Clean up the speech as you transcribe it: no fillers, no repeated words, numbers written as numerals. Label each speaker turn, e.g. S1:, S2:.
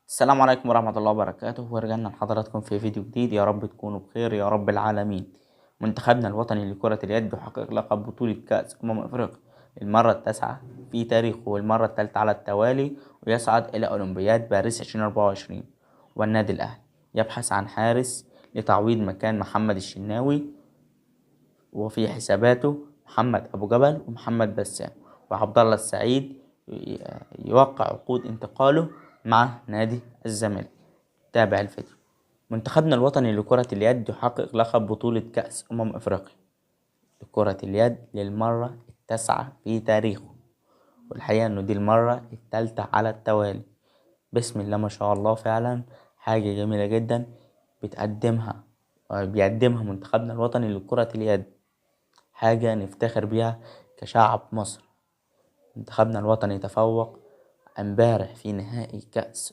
S1: السلام عليكم ورحمة الله وبركاته، ورجعنا لحضراتكم في فيديو جديد. يا رب تكونوا بخير يا رب العالمين. منتخبنا الوطني لكرة اليد يحقق لقب بطولة كأس أفريقيا للمرة التاسعة في تاريخه والمرة الثالثة على التوالي، ويصعد إلى أولمبياد باريس 2024. والنادي الأهلي يبحث عن حارس لتعويض مكان محمد الشناوي، وفي حساباته محمد أبو جبل ومحمد بسام وعبد الله السعيد يوقع عقود انتقاله مع نادي الزمالك. تابع الفيديو. منتخبنا الوطني لكرة اليد يحقق لقب بطولة كأس أفريقيا لكرة اليد للمرة التاسعة في تاريخه، والحقيقة إنه دي المرة التالتة على التوالي. بسم الله ما شاء الله، فعلا حاجة جميلة جدا بيقدمها منتخبنا الوطني لكرة اليد، حاجة نفتخر بيها كشعب مصر. منتخبنا الوطني تفوق امبارح في نهائي كأس